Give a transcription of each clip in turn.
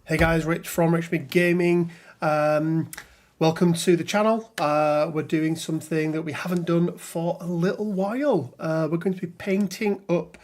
Hey guys, Rich from Richmond Gaming. Welcome to the channel. We're doing something that we haven't done for a little while. We're going to be painting up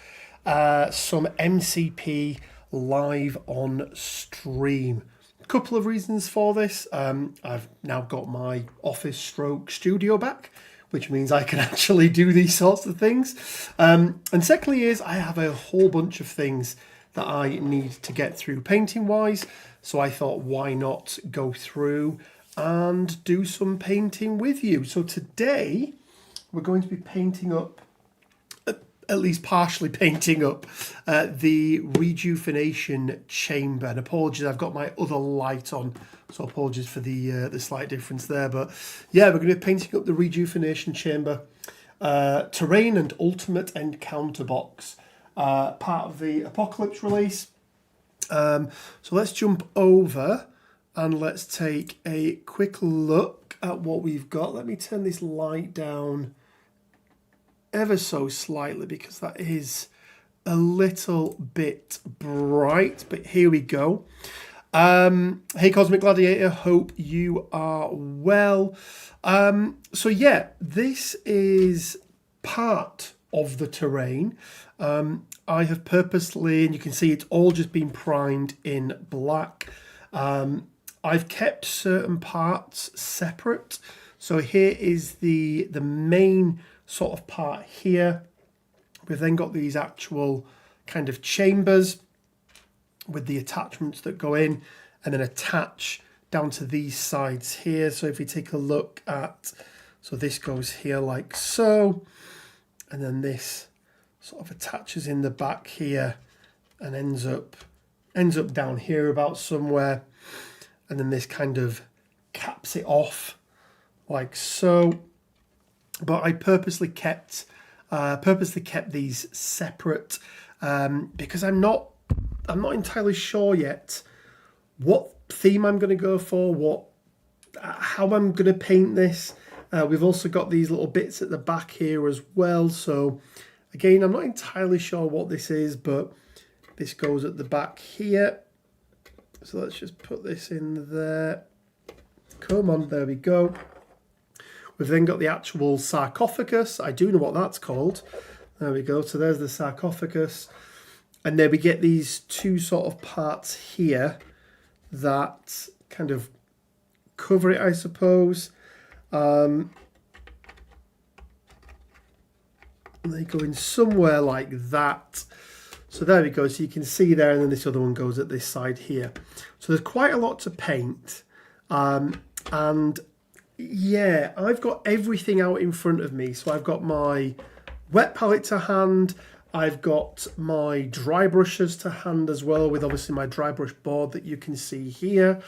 some MCP live on stream. A couple of reasons for this. I've now got my office stroke studio back, which means I can actually do these sorts of things. And secondly is I have a whole bunch of things that I need to get through painting wise, so I thought why not go through and do some painting with you. So today we're going to be painting up, at least partially painting up, the Rejuvenation chamber. And apologies, I've got my other light on, so apologies for the slight difference there. But yeah, we're going to be painting up the Rejuvenation chamber, terrain and ultimate encounter box. Part of the Apocalypse release. So let's jump over and let's take a quick look at what we've got. Let me turn this light down ever so slightly because that is a bit bright, but here we go. Hey Cosmic Gladiator, hope you are well. So yeah, this is part of the terrain. I have purposely, and you can see it's all just been primed in black. I've kept certain parts separate. So here is the main sort of part here. We've then got these actual kind of chambers with the attachments that go in and then attach down to these sides here. So if we take a look at, so this goes here like so, and then this sort of attaches in the back here and ends up down here about somewhere, and then this kind of caps it off like so. But I purposely kept these separate because I'm not entirely sure yet what theme I'm going to go for, how I'm going to paint this. We've also got these little bits at the back here as well, so again, I'm not entirely sure what this is, but this goes at the back here. So let's just put this in there. Come on, there we go. We've then got the actual sarcophagus. I do know what that's called. There we go. So there's the sarcophagus. And then we get these two sort of parts here that kind of cover it, I suppose. They go in somewhere like that. So there we go. So you can see there, and then this other one goes at this side here. So there's quite a lot to paint. And yeah, I've got everything out in front of me. So I've got my wet palette to hand. I've got my dry brushes to hand as well, with obviously my dry brush board that you can see here.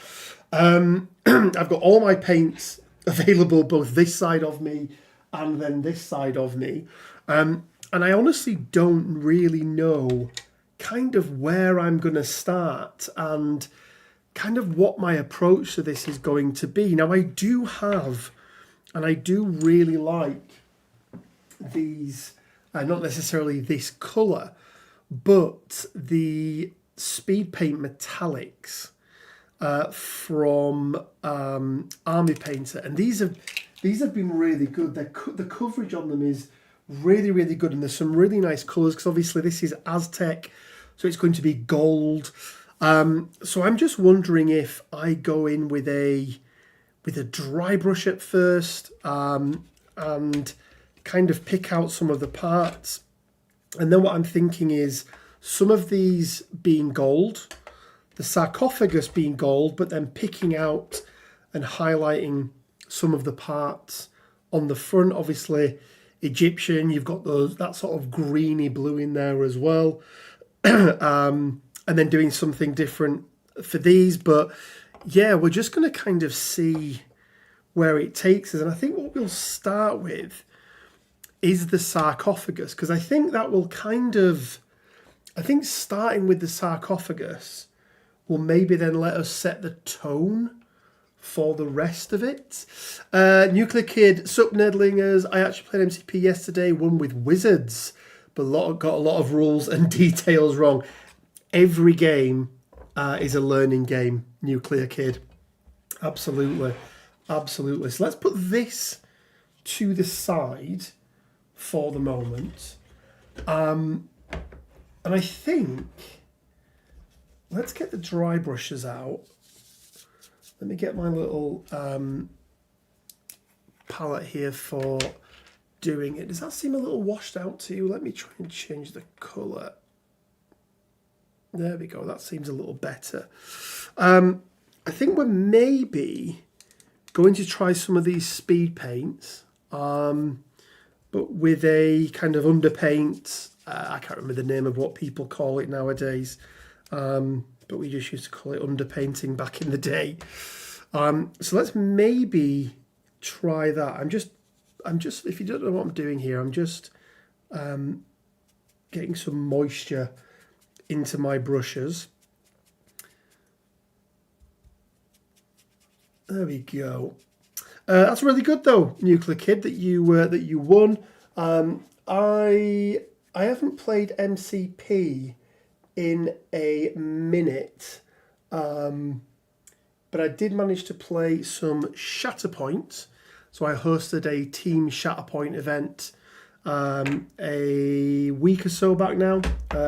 I've got all my paints available, both this side of me and then this side of me. And I honestly don't really know kind of where I'm going to start and kind of what my approach to this is going to be. Now, I do have, and I do really like these, not necessarily this colour, but the speed paint metallics from Army Painter. And these have been really good. The coverage on them is really, really good, and there's some really nice colours because obviously this is Aztec, so it's going to be gold. So I'm just wondering if I go in with a dry brush at first and kind of pick out some of the parts, and then what I'm thinking is some of these being gold, the sarcophagus being gold, but then picking out and highlighting some of the parts on the front. Obviously Egyptian, you've got that sort of greeny blue in there as well, and then doing something different for these. But yeah, we're just going to kind of see where it takes us, and I think what we'll start with is the sarcophagus, because I think that will starting with the sarcophagus will maybe then let us set the tone for the rest of it. Nuclear Kid, Sup Nedlingers, I actually played MCP yesterday, won with Wizards, but got a lot of rules and details wrong. Every game is a learning game, Nuclear Kid. Absolutely. Absolutely. So let's put this to the side for the moment. And I think, let's get the dry brushes out. Let me get my little palette here for doing it. Does that seem a little washed out to you? Let me try and change the colour. There we go. That seems a little better. I think we're maybe going to try some of these speed paints, but with a kind of underpaint. I can't remember the name of what people call it nowadays, but we just used to call it underpainting back in the day. So let's maybe try that. I'm just, if you don't know what I'm doing here, I'm just getting some moisture into my brushes. There we go. That's really good though, Nuclear Kid, that you won. I haven't played MCP in a minute, but I did manage to play some Shatterpoint. So I hosted a team Shatterpoint event a week or so back now,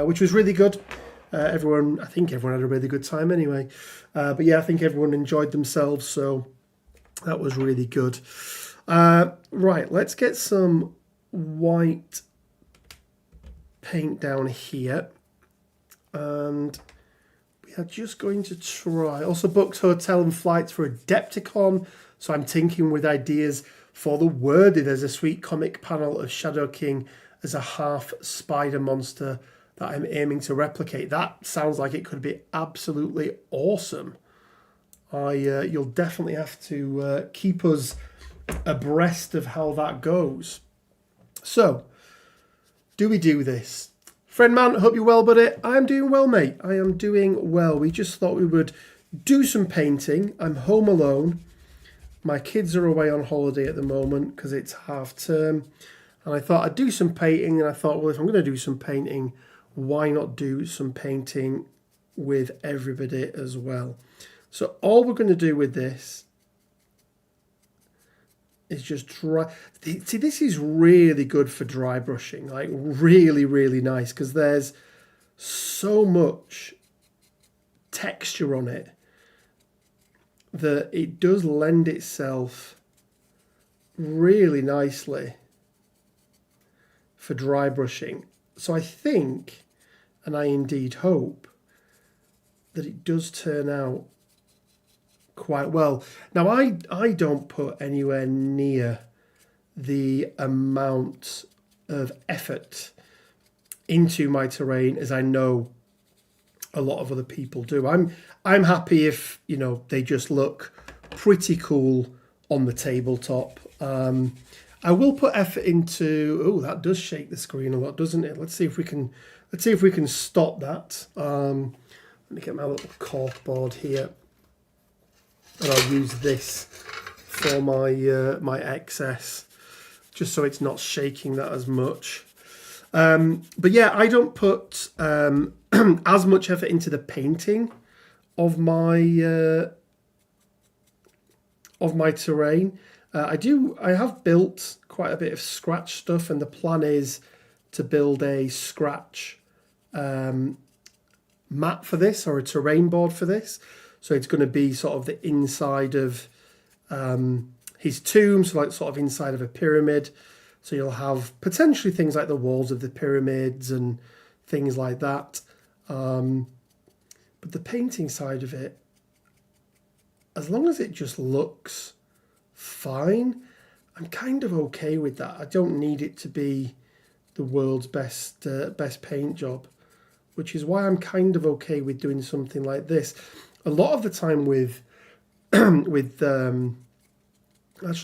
which was really good. I think everyone had a really good time anyway. But yeah, I think everyone enjoyed themselves, so that was really good. Right, let's get some white paint down here. And we are just going to try. Also booked hotel and flights for Adepticon, so I'm tinkering with ideas for the Wordy. There's a sweet comic panel of Shadow King as a half spider monster that I'm aiming to replicate. That sounds like it could be absolutely awesome. You'll definitely have to keep us abreast of how that goes. So, do we do this? Friend man, hope you're well, buddy. I'm doing well, mate. I am doing well. We just thought we would do some painting. I'm home alone. My kids are away on holiday at the moment because it's half term. And I thought I'd do some painting, and I thought, well, if I'm going to do some painting, why not do some painting with everybody as well? So all we're going to do with this is just dry. See, this is really good for dry brushing, like really, really nice, because there's so much texture on it that it does lend itself really nicely for dry brushing. So I think, and I indeed hope, that it does turn out quite well. Now, I don't put anywhere near the amount of effort into my terrain as I know a lot of other people do. I'm happy if, you know, they just look pretty cool on the tabletop. I will put effort into. Oh, that does shake the screen a lot, doesn't it? Let's see if we can stop that. Let me get my little cork board here, and I'll use this for my my excess, just so it's not shaking that as much. But yeah, I don't put as much effort into the painting of my terrain. I have built quite a bit of scratch stuff, and the plan is to build a scratch mat for this, or a terrain board for this. So it's going to be sort of the inside of his tomb, so like sort of inside of a pyramid. So you'll have potentially things like the walls of the pyramids and things like that. But the painting side of it, as long as it just looks fine, I'm kind of okay with that. I don't need it to be the world's best paint job, which is why I'm kind of okay with doing something like this. A lot of the time with actually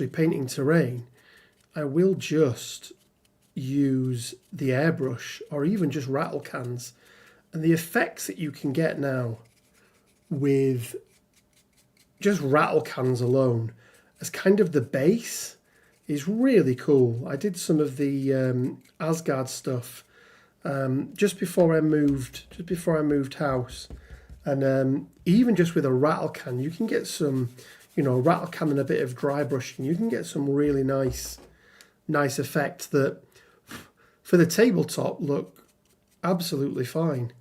painting terrain, I will just use the airbrush or even just rattle cans, and the effects that you can get now with just rattle cans alone as kind of the base is really cool. I did some of the Asgard stuff just before I moved house, And even just with a rattle can, you can get some, rattle can and a bit of dry brushing, you can get some really nice effects that for the tabletop look absolutely fine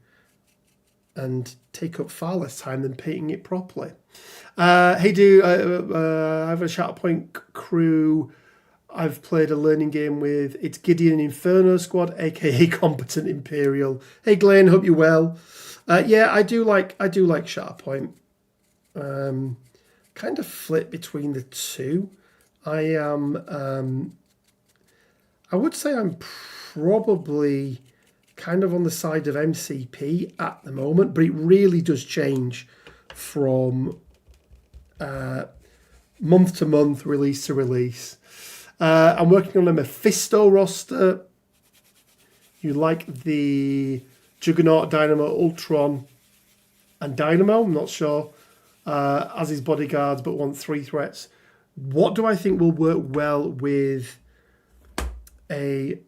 and take up far less time than painting it properly. Hey, I have a Shatterpoint crew. I've played a learning game with, it's Gideon Inferno Squad, aka Competent Imperial. Hey Glenn, hope you're well. Yeah, I do like Shatterpoint. Kind of flip between the two. I would say I'm probably kind of on the side of MCP at the moment, but it really does change from month to month, release to release. I'm working on a Mephisto roster. You like the Juggernaut, Dynamo, Ultron, and Dynamo, I'm not sure, as his bodyguards, but want 3 threats. What do I think will work well with a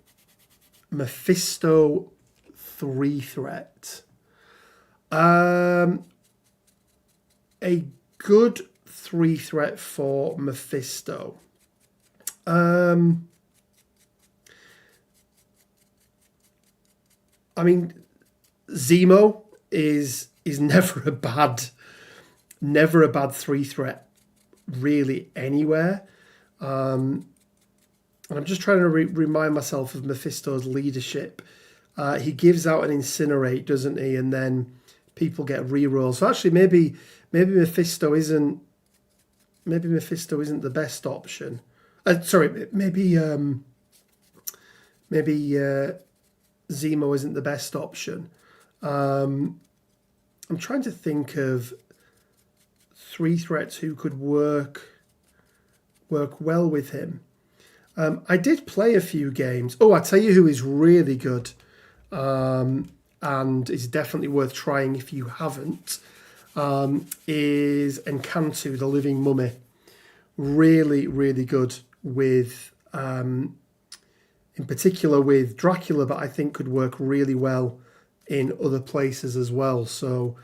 Mephisto 3 threat? A good 3 threat for Mephisto. I mean, Zemo is never a bad 3 threat really anywhere. And I'm just trying to remind myself of Mephisto's leadership. He gives out an incinerate, doesn't he? And then people get rerolls. So actually, maybe Mephisto isn't the best option. Maybe Zemo isn't the best option. I'm trying to think of 3 threats who could work well with him. I did play a few games. Oh, I tell you who is really good, and is definitely worth trying if you haven't, is Encanto, the Living Mummy. Really, really good with, in particular with Dracula, but I think could work really well in other places as well. So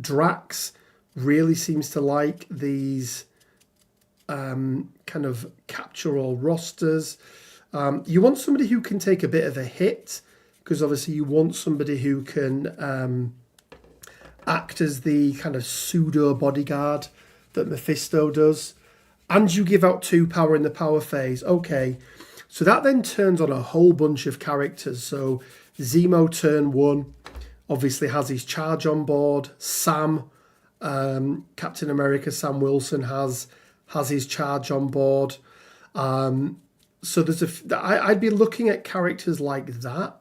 Drax really seems to like these kind of catch-all rosters. You want somebody who can take a bit of a hit, because obviously you want somebody who can act as the kind of pseudo bodyguard that Mephisto does. And you give out 2 power in the power phase. Okay, so that then turns on a whole bunch of characters. So Zemo turn 1 obviously has his charge on board. Sam, Captain America, Sam Wilson has his charge on board. So I'd be looking at characters like that,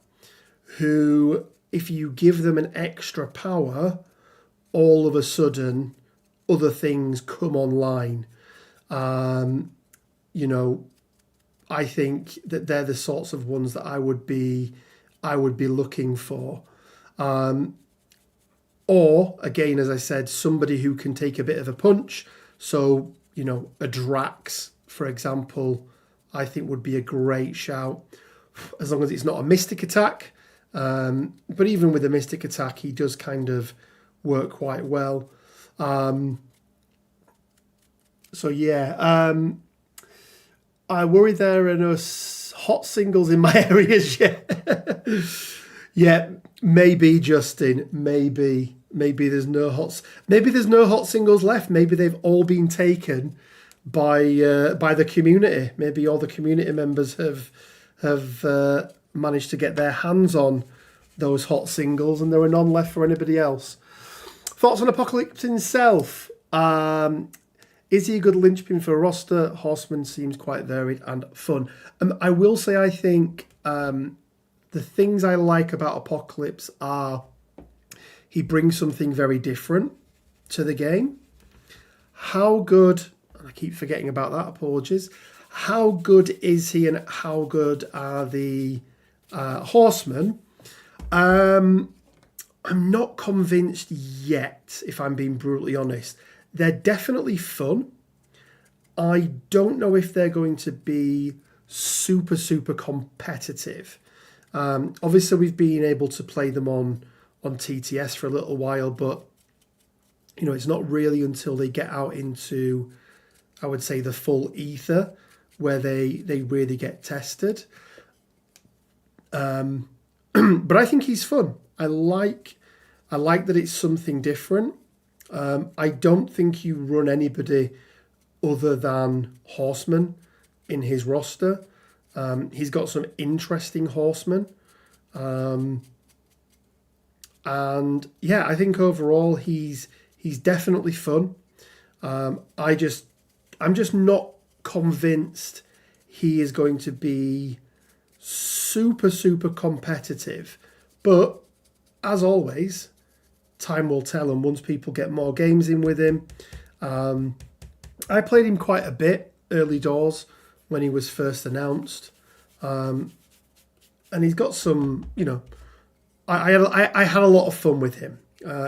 who, if you give them an extra power, all of a sudden other things come online. I think that they're the sorts of ones that I would be looking for. Or again, as I said, somebody who can take a bit of a punch. So, a Drax, for example, I think would be a great shout, as long as it's not a mystic attack. But even with a mystic attack, he does kind of work quite well. So yeah, I worry there are no hot singles in my areas yet. Yeah, maybe Justin, maybe there's no hot singles left. Maybe they've all been taken by the community. Maybe all the community members have managed to get their hands on those hot singles, and there are none left for anybody else. Thoughts on Apocalypse himself? Is he a good linchpin for a roster? Horseman seems quite varied and fun. I will say I think the things I like about Apocalypse are he brings something very different to the game. How good, and I keep forgetting about that, apologies. How good is he, and how good are the Horsemen? I'm not convinced yet, if I'm being brutally honest. They're definitely fun. I don't know if they're going to be super, super competitive. Obviously, we've been able to play them on TTS for a little while, but it's not really until they get out into, I would say, the full ether where they really get tested. But I think he's fun. I like that it's something different. I don't think you run anybody other than horsemen in his roster. He's got some interesting horsemen. And yeah, I think overall he's definitely fun. I'm just not convinced he is going to be super competitive. But as always, time will tell, and once people get more games in with him, I played him quite a bit early doors when he was first announced, and he's got some, I had a lot of fun with him.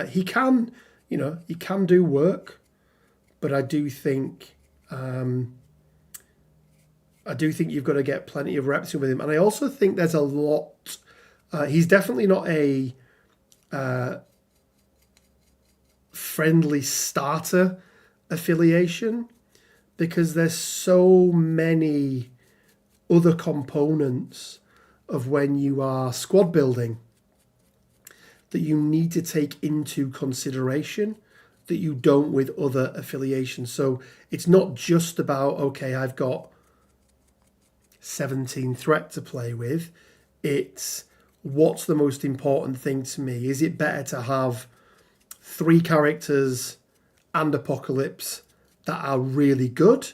He can do work, but I do think you've got to get plenty of reps in with him, and I also think there's a lot. He's definitely not a friendly starter affiliation, because there's so many other components of when you are squad building that you need to take into consideration that you don't with other affiliations. So it's not just about, okay, I've got 17 threat to play with. It's what's the most important thing to me. Is it better to have 3 characters and Apocalypse that are really good,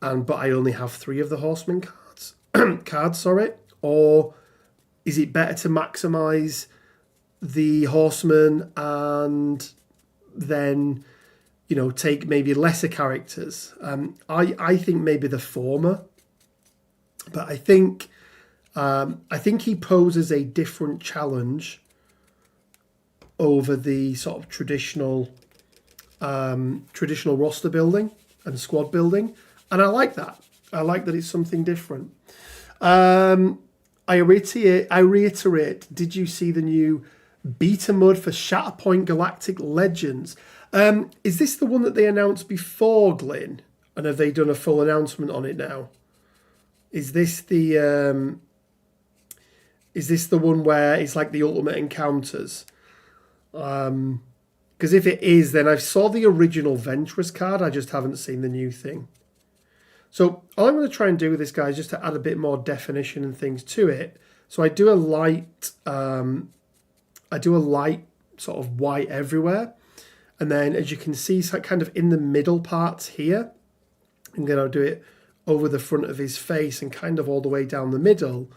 but I only have 3 of the Horseman cards, or is it better to maximize the Horseman and then take maybe lesser characters? I think maybe the former, but I think he poses a different challenge over the sort of traditional roster building and squad building, and I like that. I like that it's something different. I reiterate. Did you see the new beta mode for Shatterpoint Galactic Legends? Is this the one that they announced before, Glyn? And have they done a full announcement on it now? Is this the one where it's like the ultimate encounters? Because if it is, then I saw the original Ventress card. I just haven't seen the new thing. So all I'm going to try and do with this guy is just to add a bit more definition and things to it. So I do a light sort of white everywhere, and then as you can see, it's like kind of in the middle parts here. I'm going to do it over the front of his face and kind of all the way down the middle.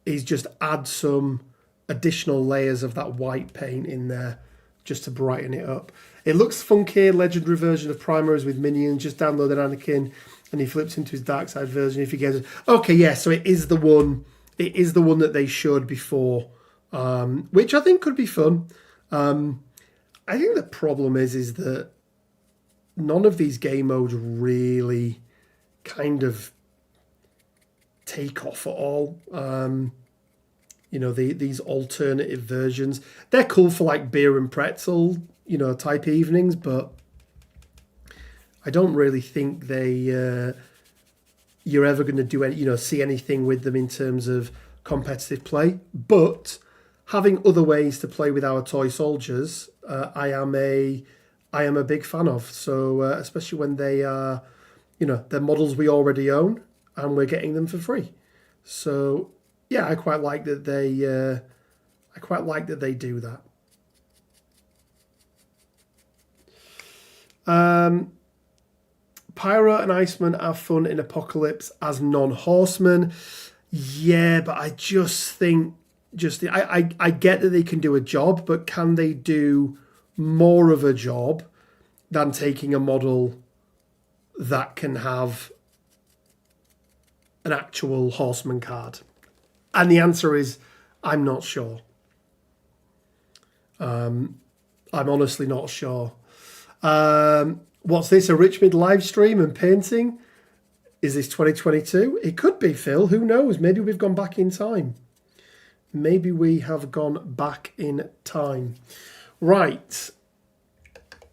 Is just add some additional layers of that white paint in there just to brighten it up. It looks funky. Legendary version of Primer is with minions. Just downloaded Anakin and he flips into his dark side version if he gets it. Okay, yeah, so it is the one. It is the one that they showed before, which I think could be fun. I think the problem is that none of these game modes really kind of take off at all. These alternative versions, they're cool for like beer and pretzel, type evenings, but I don't really think you're ever going to do any, see anything with them in terms of competitive play. But having other ways to play with our toy soldiers, I am a big fan of. So especially when they are, they're models we already own and we're getting them for free. So yeah, I quite like that they do that. Pyro and Iceman have fun in Apocalypse as non-horsemen. Yeah, but I just think I get that they can do a job, but can they do more of a job than taking a model that can have an actual horseman card? And the answer is, I'm not sure. I'm honestly not sure. What's this, a Rich Mid live stream and painting? Is this 2022? It could be, Phil. Who knows? Maybe we've gone back in time. Maybe we have gone back in time. Right.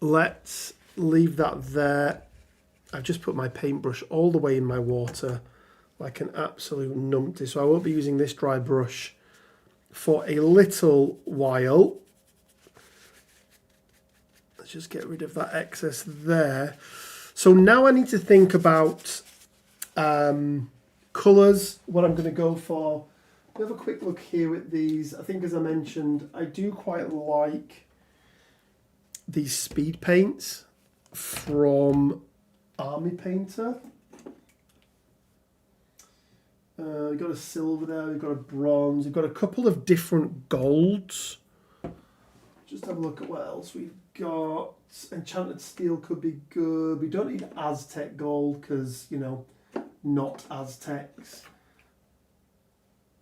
Let's leave that there. I've just put my paintbrush all the way in my water like an absolute numpty. So I won't be using this dry brush for a little while. Let's just get rid of that excess there. So now I need to think about colours, what I'm going to go for. We have a quick look here at these. I think, as I mentioned, I do quite like these speed paints from Army Painter. We've got a silver there, we've got a bronze, we've got a couple of different golds. Just have a look at what else we've got. Enchanted steel could be good. We don't need Aztec gold because, you know, not Aztecs.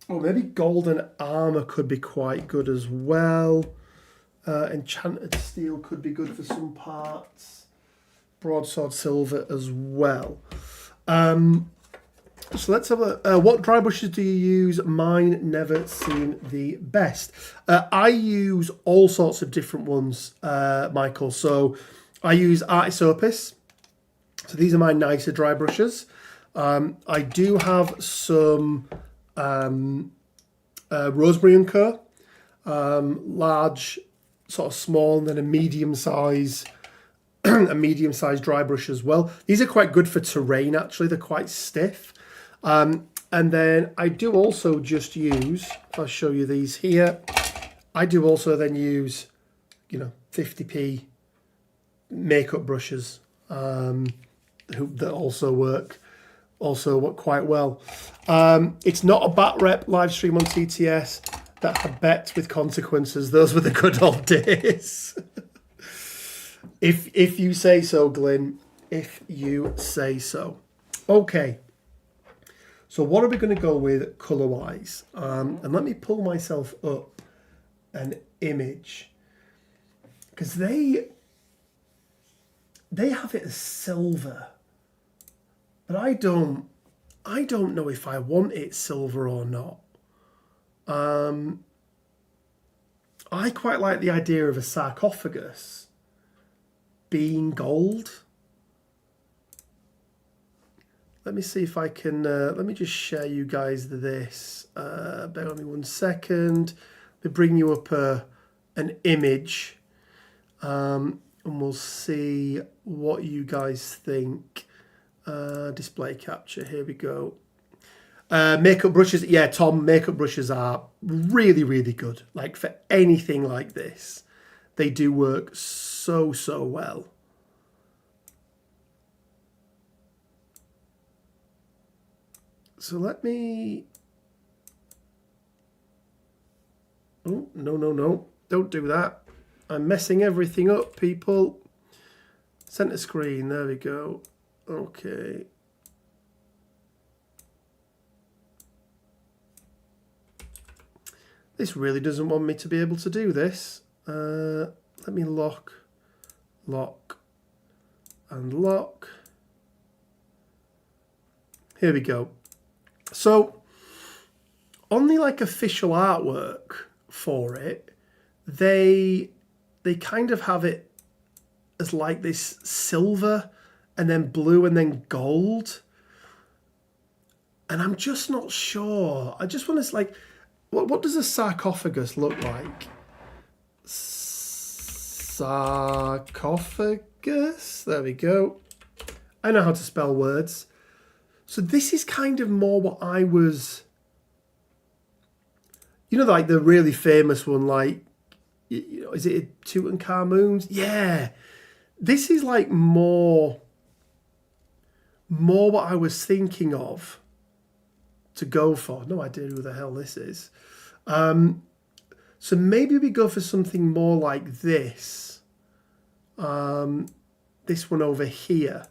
Oh, maybe golden armor could be quite good as well. Enchanted steel could be good for some parts. Broadsword silver as well. So let's have a... what dry brushes do you use? Mine never seem the best. I use all sorts of different ones, Michael. So I use Artis Opus. So these are my nicer dry brushes. I do have some Roseberry & Co. Large, sort of small, and then a medium size... a medium-sized dry brush as well. These are quite good for terrain, actually. They're quite stiff. And then I do also just use, if I show you these here, I do also then use, you know, 50p makeup brushes that also work quite well. It's not a bat rep live stream on TTS. That had bets with consequences. Those were the good old days. If you say so, Glyn. If you say so. Okay. So what are we going to go with colour-wise? And let me pull myself up an image. Because they have it as silver. But I don't know if I want it silver or not. I quite like the idea of a sarcophagus being gold. Let me see if I can, let me just share you guys this. Bear with me 1 second. Let me bring you up an image and we'll see what you guys think. Display capture, here we go. Makeup brushes, yeah, Tom, makeup brushes are really, really good. Like for anything like this, they do work so well. So let me... Oh, no. Don't do that. I'm messing everything up, people. Center screen, there we go. Okay. This really doesn't want me to be able to do this. Let me lock, and lock. Here we go. So, on the like official artwork for it, they kind of have it as like this silver and then blue and then gold. And I'm just not sure. I just want to like, what does a sarcophagus look like? Sarcophagus. There we go. I know how to spell words. So this is kind of more what I was, you know, like the really famous one, like, you know, is it Tutankhamun's? Yeah. This is like more what I was thinking of to go for. No idea who the hell this is. So maybe we go for something more like this. This one over here,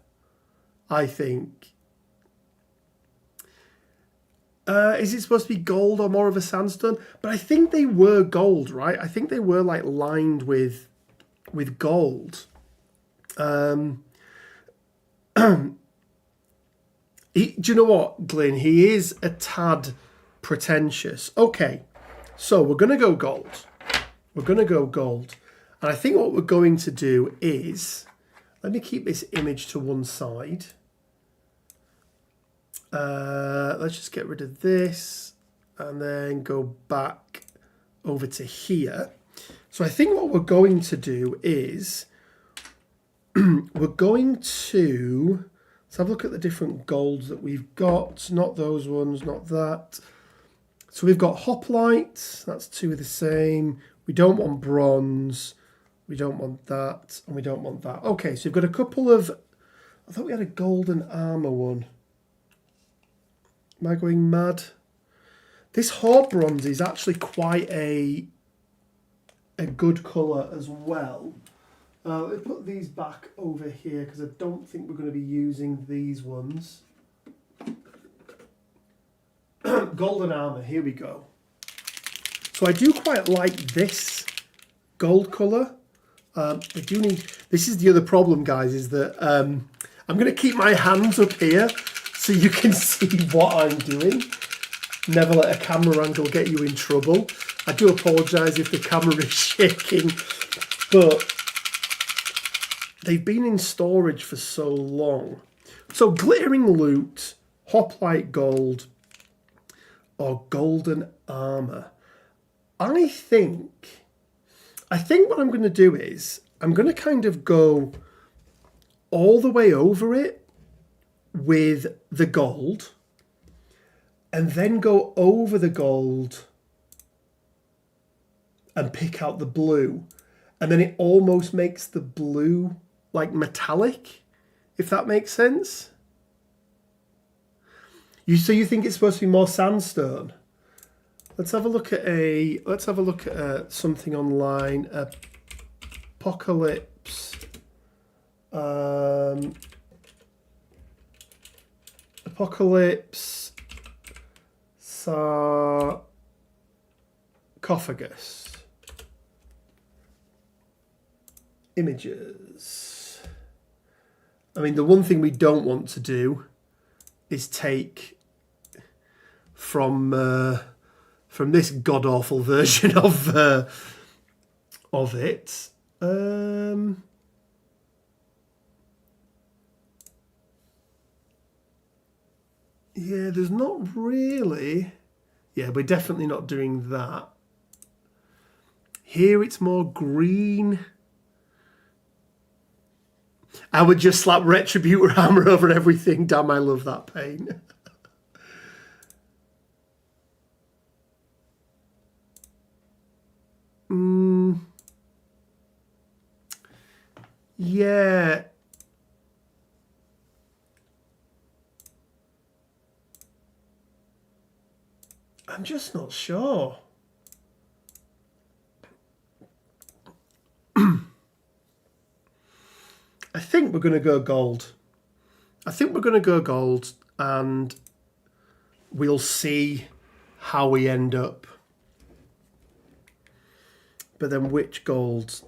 I think. Is it supposed to be gold or more of a sandstone? But I think they were gold, right? I think they were like lined with gold. Do you know what, Glyn? He is a tad pretentious. Okay, So we're going to go gold. We're going to go gold. And I think what we're going to do is, let me keep this image to one side. Let's just get rid of this and then go back over to here. So I think what we're going to do is we're going to, let's have a look at the different golds that we've got. Not those ones, not that. So we've got hoplite, that's two of the same. We don't want bronze, we don't want that, and we don't want that. Okay, so we've got a couple of, I thought we had a golden armor one. Am I going mad? This horde bronze is actually quite a good colour as well. Let's put these back over here because I don't think we're going to be using these ones. Golden armour, here we go. So I do quite like this gold colour. I do need, this is the other problem, guys, is that I'm going to keep my hands up here so you can see what I'm doing. Never let a camera angle get you in trouble. I do apologise if the camera is shaking, but they've been in storage for so long. So glittering loot, hoplite gold, or golden armour. I think what I'm going to do is I'm going to kind of go all the way over it with the gold and then go over the gold and pick out the blue. And then it almost makes the blue like metallic, if that makes sense. So you think it's supposed to be more sandstone? Let's have a look at something online. Apocalypse. Apocalypse sarcophagus. Images. I mean, the one thing we don't want to do is take from this god-awful version of it. Yeah, there's not really. Yeah, we're definitely not doing that. Here it's more green. I would just slap Retributor armor over everything. Damn, I love that paint. Yeah. I'm just not sure. I think we're going to go gold. I think we're going to go gold and we'll see how we end up. But then which gold?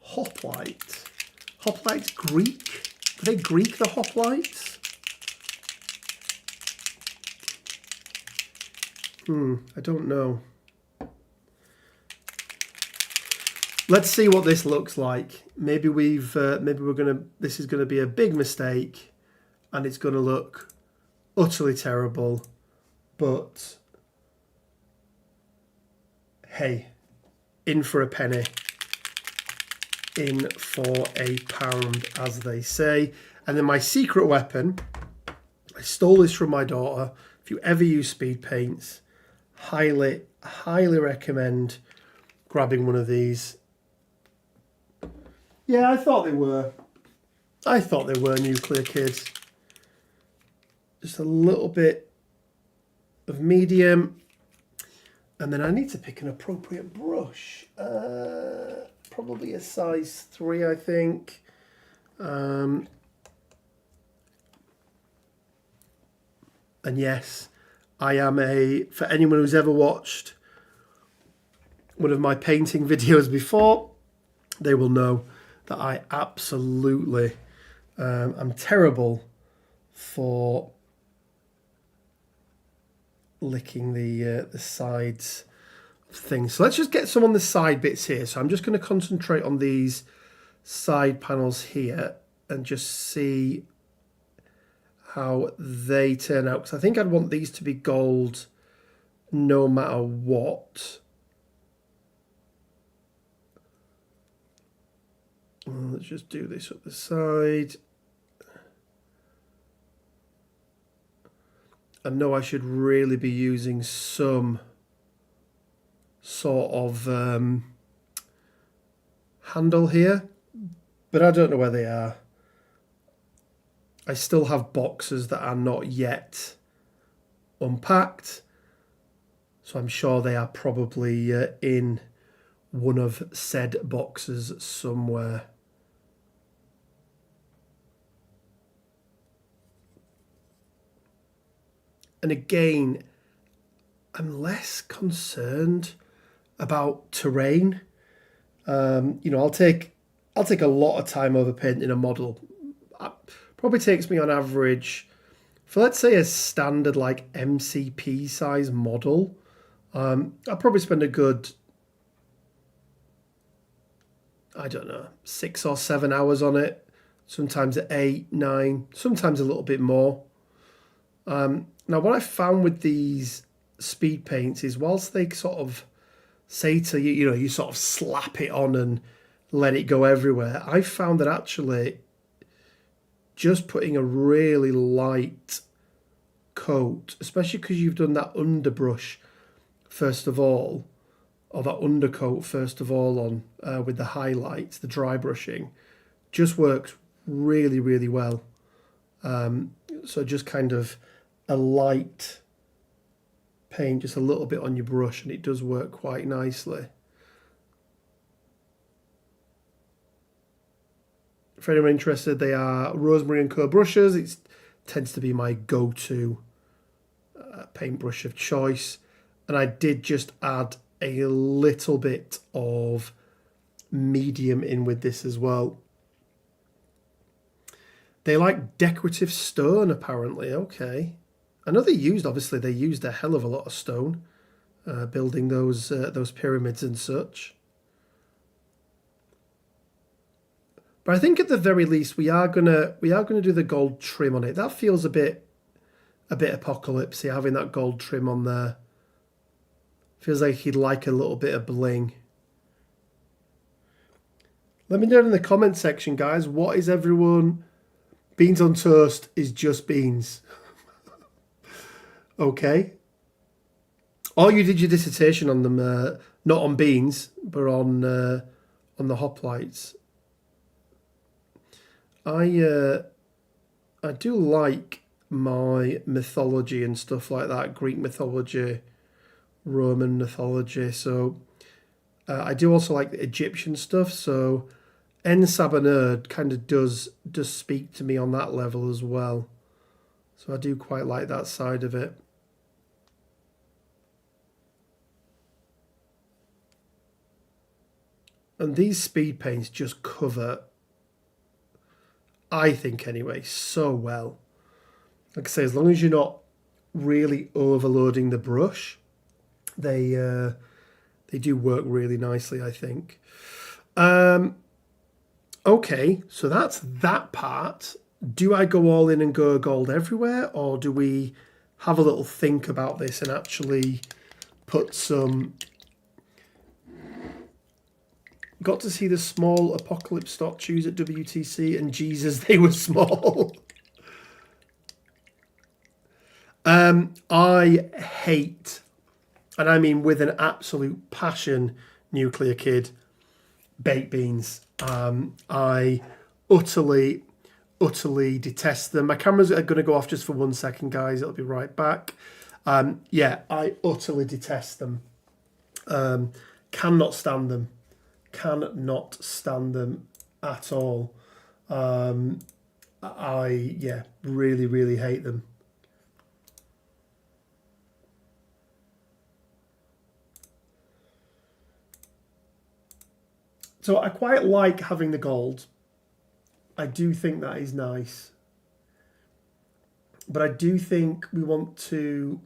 Hoplite. Hoplite's Greek? Are they Greek, the hoplites? I don't know. Let's see what this looks like. Maybe this is gonna be a big mistake and it's gonna look utterly terrible, but hey, in for a penny, in for a pound, as they say. And then my secret weapon, I stole this from my daughter. If you ever use speed paints, highly recommend grabbing one of these. Yeah, I thought they were nuclear kids. Just a little bit of medium. And then I need to pick an appropriate brush. Probably a size 3, I think. And yes, I am for anyone who's ever watched one of my painting videos before, they will know that I absolutely am terrible for licking the sides things. So let's just get some on the side bits here. So I'm just going to concentrate on these side panels here and just see how they turn out. Because I think I'd want these to be gold no matter what. Let's just do this up the side. I know I should really be using some sort of handle here, but I don't know where they are. I still have boxes that are not yet unpacked, so I'm sure they are probably in one of said boxes somewhere. And again, I'm less concerned about terrain. You know, I'll take a lot of time over painting a model. Probably takes me on average, for let's say a standard like MCP size model, I'll probably spend a good, I don't know, 6 or 7 hours on it. Sometimes 8, 9, sometimes a little bit more. Now, what I found with these speed paints is whilst they sort of say to you, you know, you sort of slap it on and let it go everywhere, I found that actually just putting a really light coat, especially because you've done that underbrush first of all, or that undercoat first of all on with the highlights, the dry brushing, just works really, really well. So just kind of a light paint, just a little bit on your brush, and it does work quite nicely. For anyone interested, they are Rosemary & Co brushes. It tends to be my go-to paintbrush of choice. And I did just add a little bit of medium in with this as well. They like decorative stone, apparently. Okay. I know they used a hell of a lot of stone building those pyramids and such. But I think at the very least we are gonna do the gold trim on it. That feels a bit apocalypsy, having that gold trim on there. Feels like he'd like a little bit of bling. Let me know in the comment section, guys. What is everyone? Beans on toast is just beans. Okay. Or you did your dissertation on them, not on beans, but on the hoplites. I do like my mythology and stuff like that, Greek mythology, Roman mythology. So I do also like the Egyptian stuff. So En Sabanerd kind of does speak to me on that level as well. So I do quite like that side of it. And these speed paints just cover, I think anyway, so well. Like I say, as long as you're not really overloading the brush, they do work really nicely, I think. Okay, so that's that part. Do I go all in and go gold everywhere, or do we have a little think about this and actually put some... Got to see the small apocalypse statues at WTC, and Jesus, they were small. I hate, and I mean with an absolute passion, Nuclear Kid, baked beans. I utterly detest them. My cameras are going to go off just for 1 second, guys. It'll be right back. Yeah, I utterly detest them. Cannot stand them. Cannot stand them at all. I really hate them. So I quite like having the gold. I do think that is nice. But I do think we want to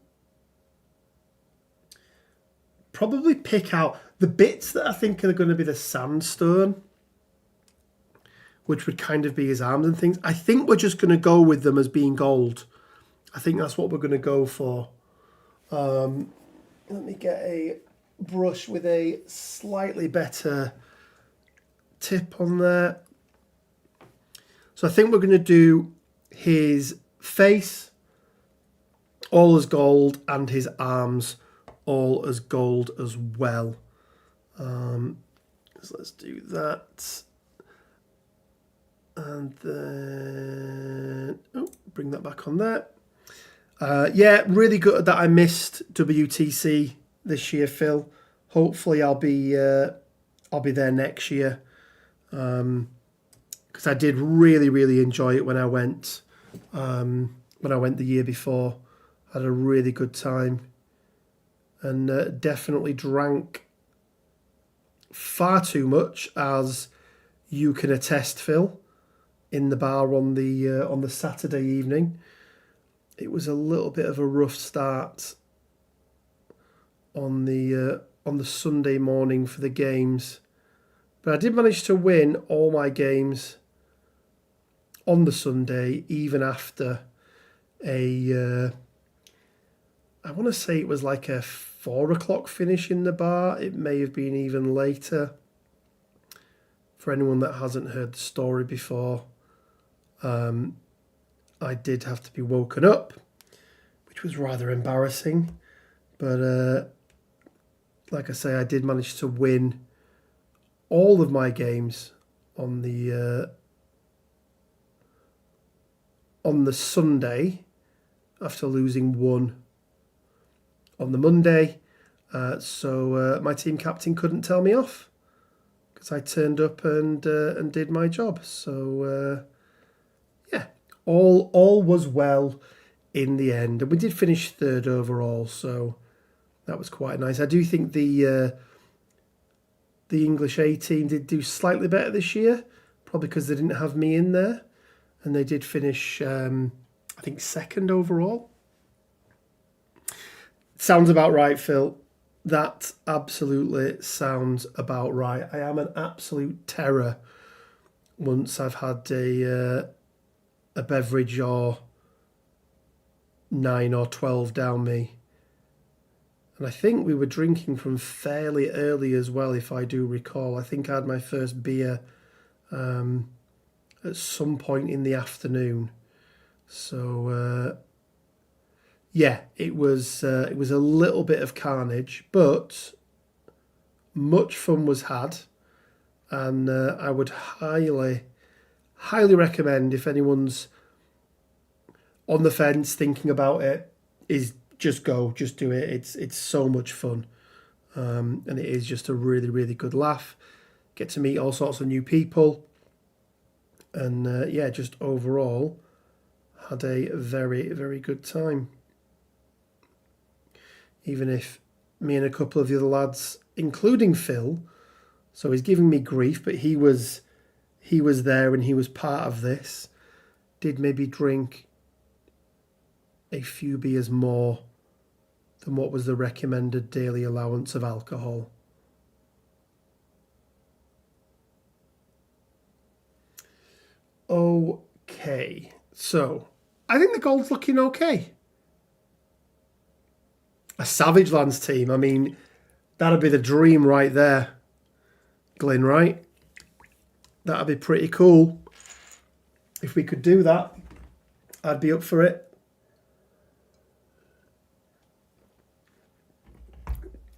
probably pick out the bits that I think are going to be the sandstone, which would kind of be his arms and things. I think we're just going to go with them as being gold. I think that's what we're going to go for. Let me get a brush with a slightly better tip on there. So I think we're going to do his face all as gold and his arms all as gold as well. So let's do that. And then bring that back on there. Yeah, really good that I missed WTC this year, Phil. Hopefully I'll be there next year, because I did really enjoy it when I went. When I went the year before, I had a really good time, and definitely drank far too much, as you can attest, Phil, in the bar on the Saturday evening. It was a little bit of a rough start on the Sunday morning for the games, but I did manage to win all my games on the Sunday, even after I want to say it was like a 4 o'clock finish in the bar. It may have been even later. For anyone that hasn't heard the story before, I did have to be woken up, which was rather embarrassing. But like I say, I did manage to win all of my games on the Sunday, after losing one on the Monday. So my team captain couldn't tell me off, because I turned up and did my job. So yeah, all was well in the end, and we did finish third overall. So that was quite nice. I do think the English A team did do slightly better this year, probably because they didn't have me in there, and they did finish I think second overall. Sounds about right, Phil. That absolutely sounds about right. I am an absolute terror once I've had a beverage or 9 or 12 down me. And I think we were drinking from fairly early as well, if I do recall. I think I had my first beer at some point in the afternoon. So yeah, it was a little bit of carnage, but much fun was had, and I would highly recommend, if anyone's on the fence thinking about it, is just go, just do it. It's so much fun, and it is just a really good laugh. Get to meet all sorts of new people, and yeah, just overall had a very good time. Even if me and a couple of the other lads, including Phil, so he's giving me grief, but he was there and he was part of this, did maybe drink a few beers more than what was the recommended daily allowance of alcohol. Okay, so I think the gold's looking okay. A Savage Lands team, I mean, that'd be the dream right there, Glyn, right? That'd be pretty cool. If we could do that, I'd be up for it.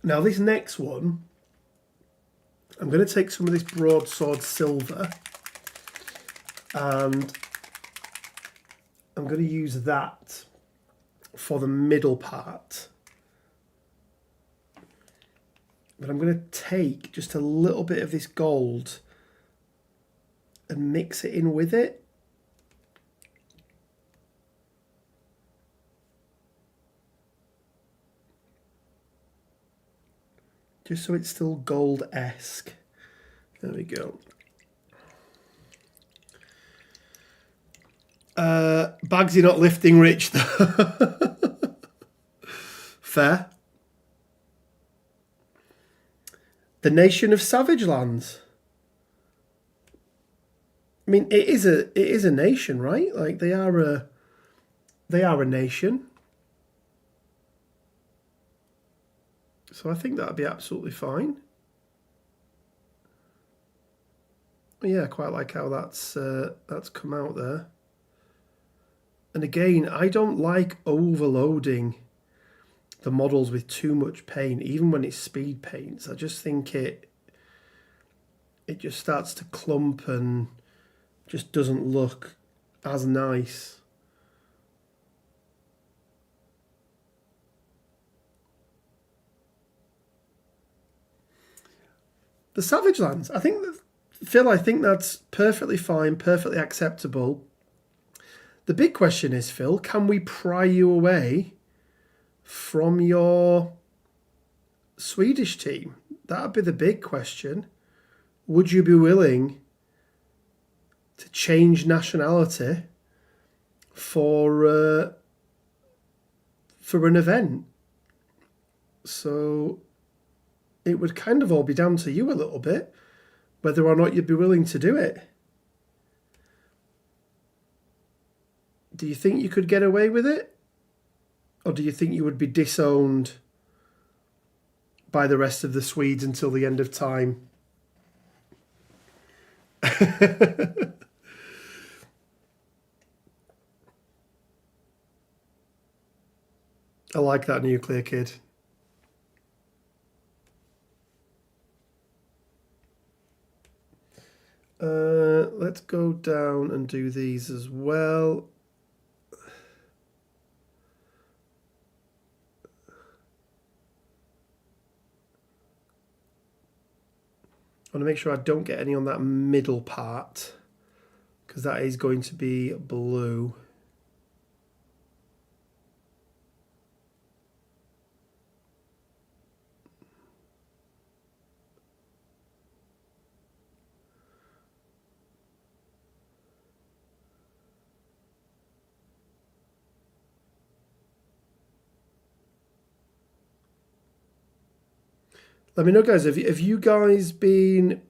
Now this next one, I'm going to take some of this broadsword silver, and I'm going to use that for the middle part. But I'm going to take just a little bit of this gold and mix it in with it. Just so it's still gold-esque. There we go. Bagsy not lifting rich though. Fair. The nation of Savage Lands. I mean, it is a nation, right? Like they are a nation. So I think that'd be absolutely fine. Yeah, quite like how that's come out there. And again, I don't like overloading the models with too much paint, even when it's speed paints. I just think it just starts to clump and just doesn't look as nice. The Savage Lands, Phil, I think that's perfectly fine, perfectly acceptable. The big question is, Phil, can we pry you away from your Swedish team? That'd be the big question. Would you be willing to change nationality for an event? So it would kind of all be down to you a little bit, whether or not you'd be willing to do it. Do you think you could get away with it? Or do you think you would be disowned by the rest of the Swedes until the end of time? I like that nuclear kid. Let's go down and do these as well. I want to make sure I don't get any on that middle part, because that is going to be blue. Let me know, guys, have you guys been...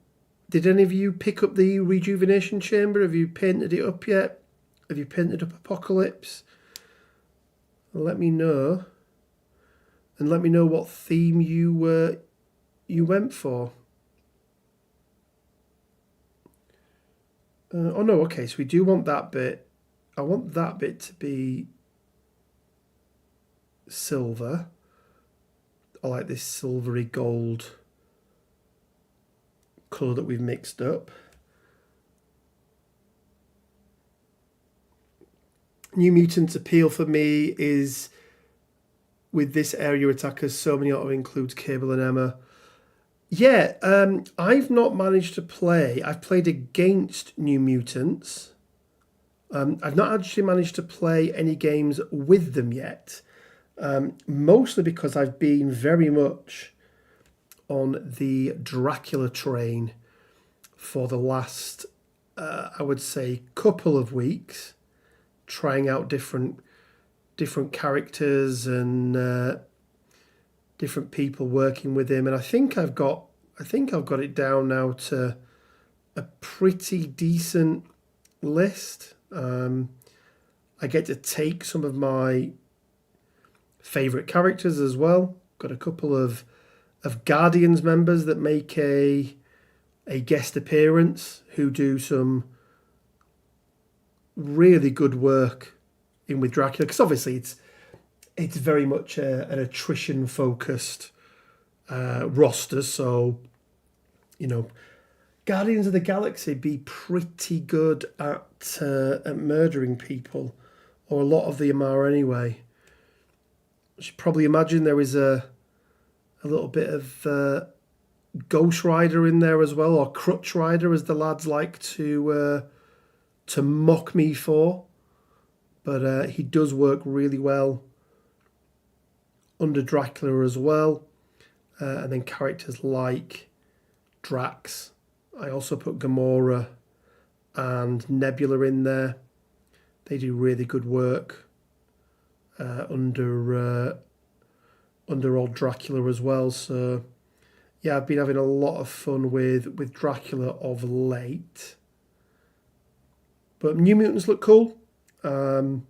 Did any of you pick up the Rejuvenation Chamber? Have you painted it up yet? Have you painted up Apocalypse? Let me know. And let me know what theme you went for. Oh no, okay, so we do want that bit. I want that bit to be silver. I like this silvery gold colour that we've mixed up. New Mutants appeal for me is with this area attackers, so many auto includes Cable and Emma. Yeah, I've not managed to play. I've played against New Mutants. I've not actually managed to play any games with them yet. Mostly because I've been very much on the Dracula train for the last, I would say, couple of weeks, trying out different characters and different people working with him, and I think I've got it down now to a pretty decent list. I get to take some of my favourite characters as well. Got a couple of Guardians members that make a guest appearance who do some really good work in with Dracula, because obviously it's very much an attrition focused roster. So, you know, Guardians of the Galaxy be pretty good at murdering people, or a lot of them are anyway. You should probably imagine there is a little bit of Ghost Rider in there as well, or Crutch Rider, as the lads like to mock me for. But he does work really well under Dracula as well. And then characters like Drax. I also put Gamora and Nebula in there. They do really good work under old Dracula as well. So yeah, I've been having a lot of fun with Dracula of late. But New Mutants look cool. I'd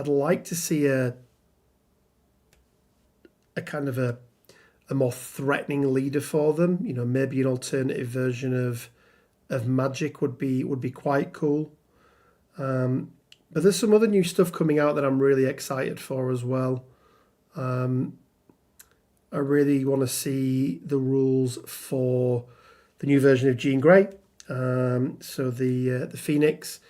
like to see a kind of a more threatening leader for them. You know, maybe an alternative version of Magic would be quite cool. But there's some other new stuff coming out that I'm really excited for as well. I really want to see the rules for the new version of Jean Grey. So the Phoenix,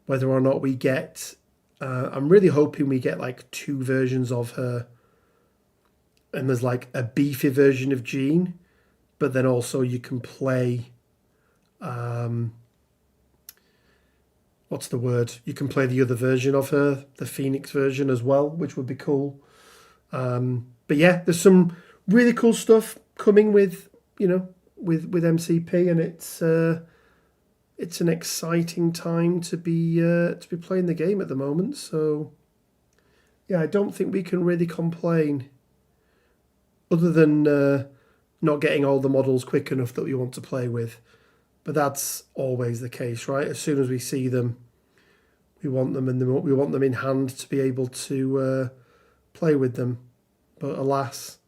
whether or not we get, I'm really hoping we get like 2 versions of her. And there's like a beefy version of Jean, but then also you can play, what's the word? You can play the other version of her, the Phoenix version as well, which would be cool. But yeah, there's some really cool stuff coming with, you know, with MCP, and it's an exciting time to be playing the game at the moment. So yeah, I don't think we can really complain, other than not getting all the models quick enough that we want to play with. But that's always the case, right? As soon as we see them, we want them, and we want them in hand to be able to play with them. But alas,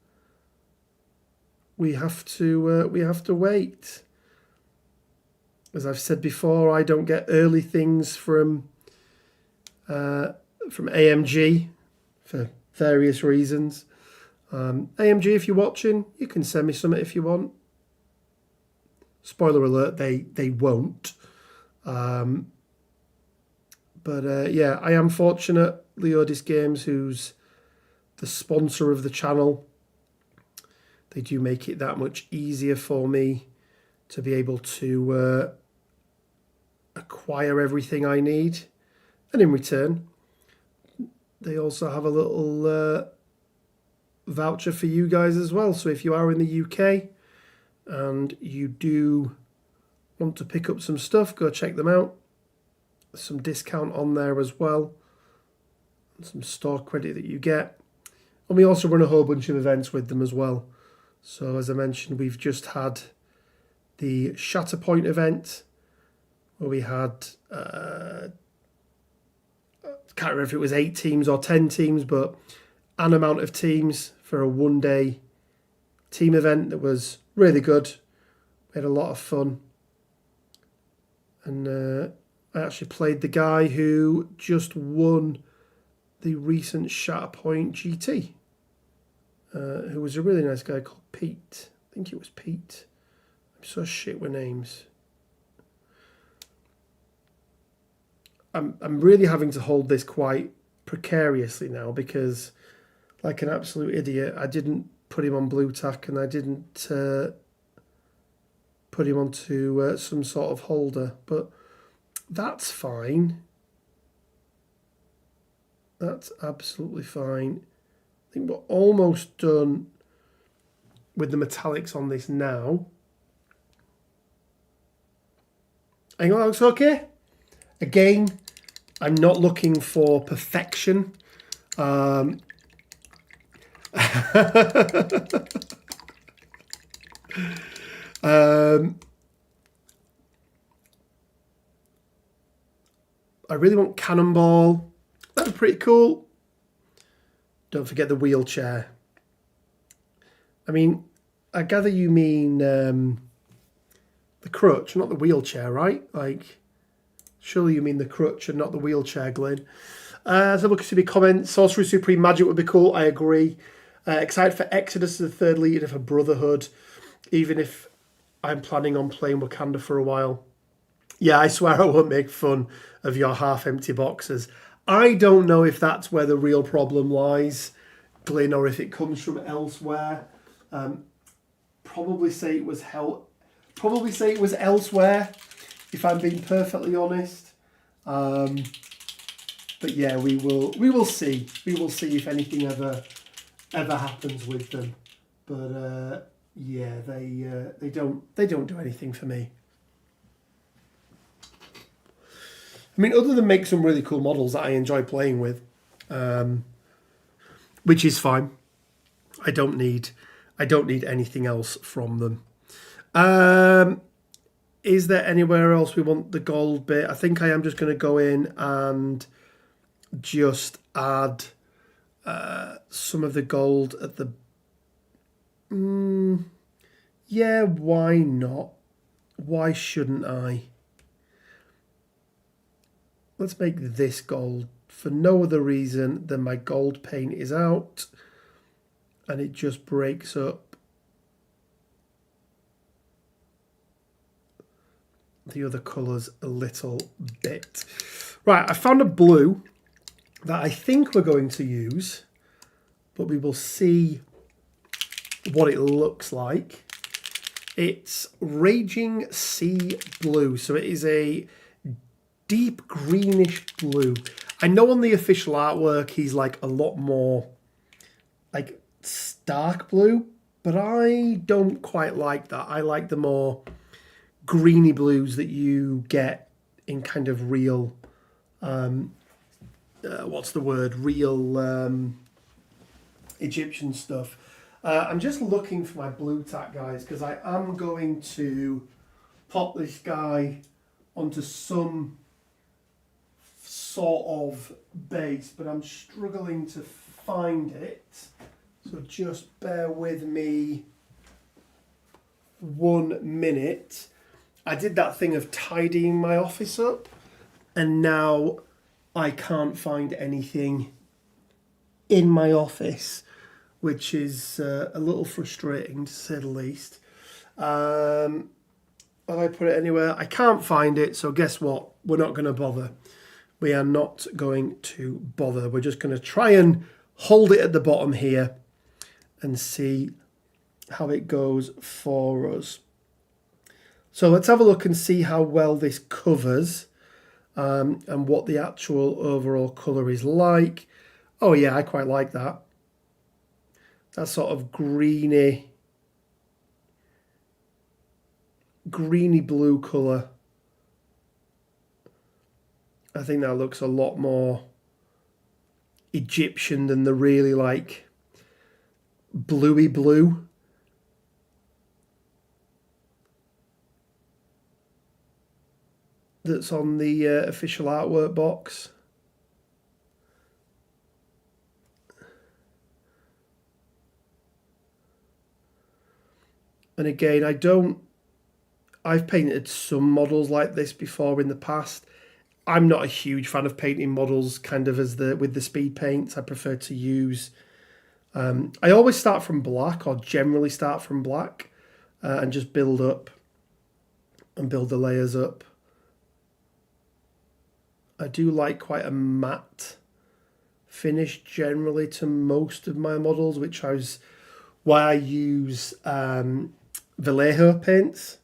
we have to wait. As I've said before, I don't get early things from AMG for various reasons. AMG, if you're watching, you can send me something if you want. Spoiler alert, they won't. But yeah, I am fortunate. Leodis Games, who's the sponsor of the channel, they do make it that much easier for me to be able to acquire everything I need. And in return, they also have a little voucher for you guys as well. So if you are in the UK and you do want to pick up some stuff, go check them out. There's some discount on there as well, and some store credit that you get. And we also run a whole bunch of events with them as well. So as I mentioned, we've just had the Shatterpoint event where we had, I can't remember if it was 8 teams or 10 teams, but an amount of teams for a one-day team event that was really good. We had a lot of fun. And I actually played the guy who just won the recent Shatterpoint GT, who was a really nice guy called Pete. I think it was Pete. I'm so shit with names. I'm really having to hold this quite precariously now because, like an absolute idiot, I didn't put him on blue tack and I didn't put him onto some sort of holder, but that's fine. That's absolutely fine. I think we're almost done with the metallics on this now. I think that looks okay. Again, I'm not looking for perfection. I really want Cannonball. That's pretty cool. Don't forget the wheelchair. I mean, I gather you mean the crutch, not the wheelchair, right? Like, surely you mean the crutch and not the wheelchair, Glenn. As I look at the comments, Sorcery Supreme Magic would be cool. I agree. Excited for Exodus as the third leader for Brotherhood, even if I'm planning on playing Wakanda for a while. Yeah, I swear I won't make fun of your half-empty boxes. I don't know if that's where the real problem lies, Glyn, or if it comes from elsewhere. Probably say it was elsewhere, if I'm being perfectly honest. But yeah, we will see. We will see if anything ever happens with them. But yeah, they don't do anything for me. I mean, other than make some really cool models that I enjoy playing with, which is fine. I don't need I don't need anything else from them. Is there anywhere else we want the gold bit? I think I am just going to go in and just add some of the gold at the... yeah, why not? Why shouldn't I? Let's make this gold for no other reason than my gold paint is out and it just breaks up the other colours a little bit. Right, I found a blue that I think we're going to use, but we will see what it looks like. It's Raging Sea Blue, so it is a deep greenish blue. I know on the official artwork he's like a lot more like stark blue, but I don't quite like that. I like the more greeny blues that you get in kind of real what's the word, real Egyptian stuff. I'm just looking for my blue tack, guys, because I am going to pop this guy onto some sort of base, but I'm struggling to find it. So just bear with me 1 minute. I did that thing of tidying my office up, and now I can't find anything in my office, which is a little frustrating to say the least. Have I put it anywhere? I can't find it, so guess what? We're not going to bother. We are not going to bother. We're just going to try and hold it at the bottom here and see how it goes for us. So let's have a look and see how well this covers and what the actual overall colour is like. Oh yeah, I quite like that. That sort of greeny blue colour. I think that looks a lot more Egyptian than the really like bluey blue. That's on the official artwork box. And again, I've painted some models like this before in the past. I'm not a huge fan of painting models kind of with the speed paints. I prefer to use, I always start from black, or generally start from black, and just build up and build the layers up. I do like quite a matte finish generally to most of my models, which is why I use Vallejo paints.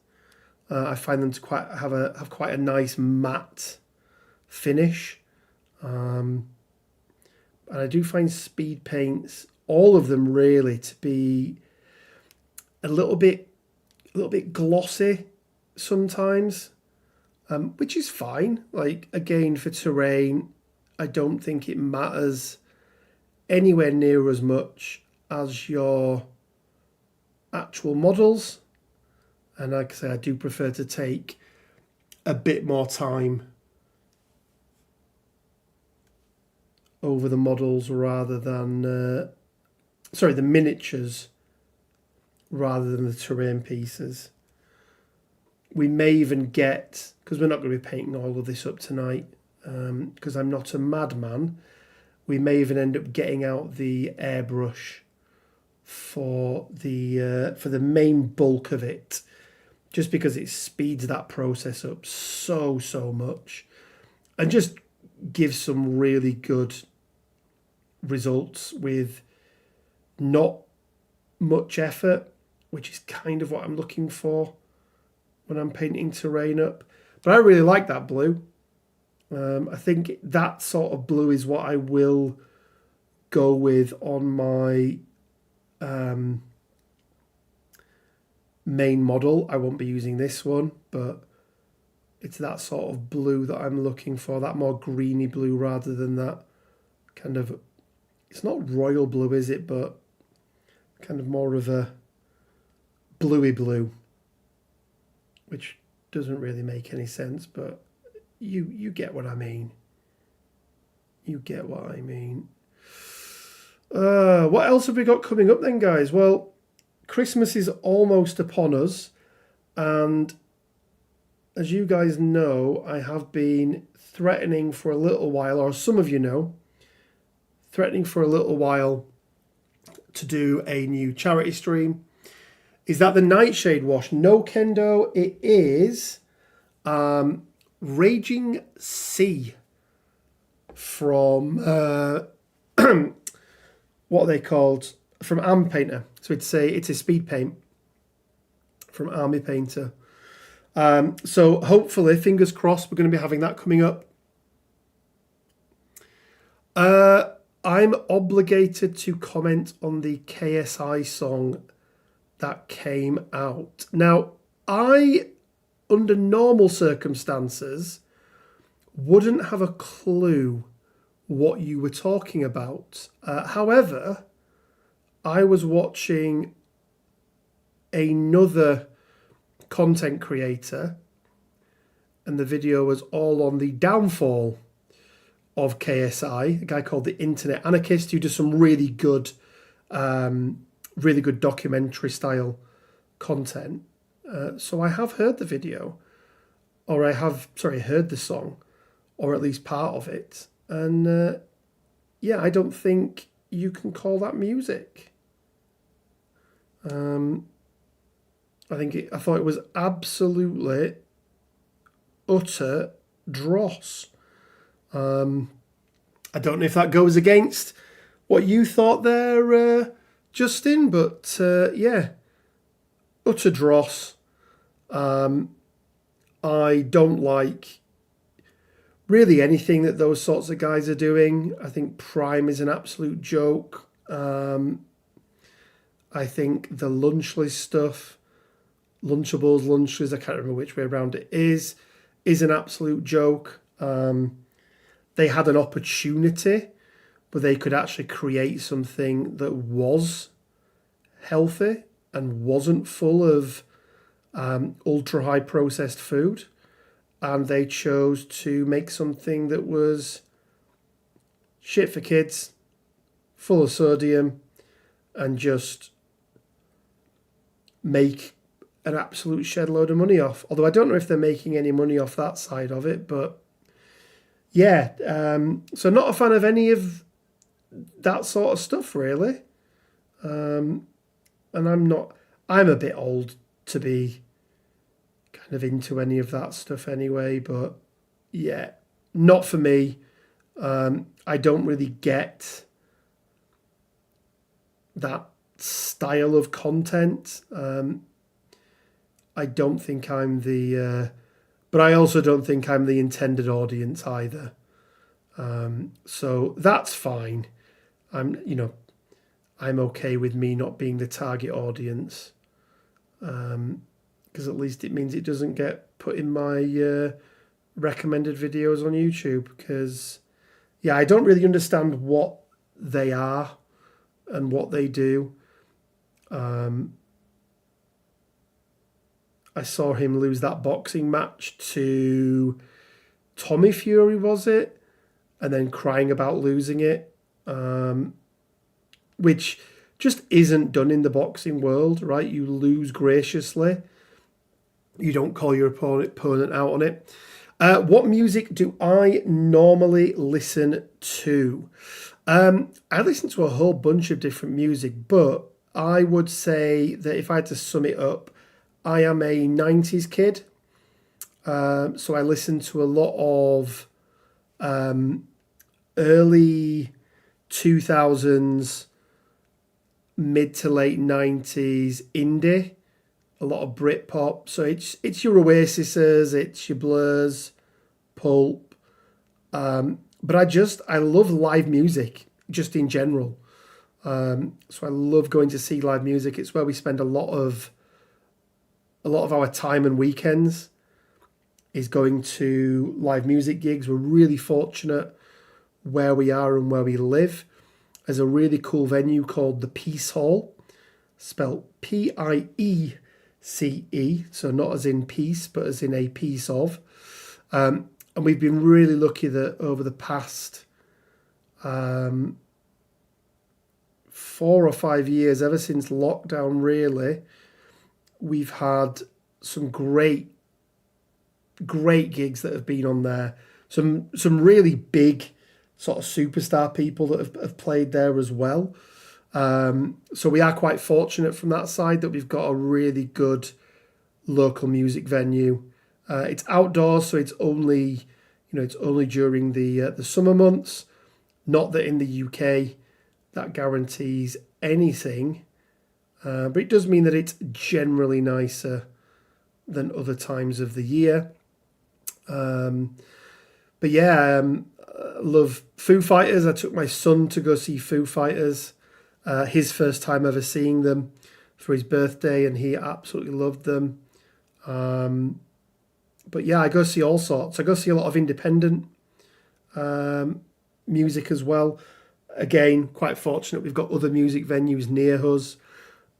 I find them to have quite a nice matte finish, and I do find speed paints, all of them really, to be a little bit glossy sometimes, which is fine. Like again, for terrain, I don't think it matters anywhere near as much as your actual models. And like I say, I do prefer to take a bit more time over the models rather than, the miniatures rather than the terrain pieces. We may even get, because we're not going to be painting all of this up tonight, because I'm not a madman, we may even end up getting out the airbrush for the main bulk of it, just because it speeds that process up so much and just gives some really good results with not much effort, which is kind of what I'm looking for when I'm painting terrain up. But I really like that blue. I think that sort of blue is what I will go with on my main model. I won't be using this one, but it's that sort of blue that I'm looking for, that more greeny blue rather than that kind of, it's not royal blue, is it, but kind of more of a bluey blue, which doesn't really make any sense, but you get what I mean. You get what I mean. What else have we got coming up then, guys? Well, Christmas is almost upon us, and as you guys know, I have been threatening for a little while, or some of you know, threatening for a little while to do a new charity stream. Is that the Nightshade wash? No, Kendo, it is Raging Sea from what are they called? From Army Painter. So it's a speed paint from Army Painter. So hopefully, fingers crossed, we're going to be having that coming up. I'm obligated to comment on the KSI song that came out. Now, I, under normal circumstances, wouldn't have a clue what you were talking about. However, I was watching another content creator, and the video was all on the downfall of KSI, a guy called the Internet Anarchist, who does some really good documentary style content. So I have heard the video, or heard the song, or at least part of it. And yeah, I don't think you can call that music. I thought it was absolutely utter dross. I don't know if that goes against what you thought there, Justin, but yeah, utter dross. I don't like really anything that those sorts of guys are doing. I think Prime is an absolute joke. I think the Lunchless stuff, Lunchables, Lunches, I can't remember which way around it is an absolute joke. They had an opportunity where they could actually create something that was healthy and wasn't full of ultra high processed food, and they chose to make something that was shit for kids, full of sodium, and just make an absolute shed load of money off. Although I don't know if they're making any money off that side of it, but yeah, so not a fan of any of that sort of stuff, really. And I'm a bit old to be kind of into any of that stuff anyway, but yeah, not for me. I don't really get that style of content. I don't think I'm but I also don't think I'm the intended audience either. So that's fine. I'm okay with me not being the target audience, because at least it means it doesn't get put in my recommended videos on YouTube. Because yeah, I don't really understand what they are and what they do. I saw him lose that boxing match to Tommy Fury, was it? And then crying about losing it, which just isn't done in the boxing world, right? You lose graciously. You don't call your opponent out on it. What music do I normally listen to? I listen to a whole bunch of different music, but I would say that if I had to sum it up, I am a 90s kid. So I listen to a lot of early 2000s, mid to late 90s indie, a lot of Britpop. So it's your Oasises, it's your Blurs, Pulp. But I love live music just in general. So I love going to see live music. It's where we spend a lot of our time and weekends is going to live music gigs. We're really fortunate where we are and where we live. There's a really cool venue called the Peace Hall, spelled Piece CE, so not as in piece, but as in a piece of. And we've been really lucky that over the past 4 or 5 years, ever since lockdown really, we've had some great gigs that have been on there. Some really big sort of superstar people that have played there as well. So we are quite fortunate from that side that we've got a really good local music venue. It's outdoors, so it's only during the summer months. Not that in the UK that guarantees anything, but it does mean that it's generally nicer than other times of the year. But yeah, I love Foo Fighters. I took my son to go see Foo Fighters, his first time ever seeing them, for his birthday, and he absolutely loved them. But yeah, I go see all sorts. I go see a lot of independent music as well. Again, quite fortunate. We've got other music venues near us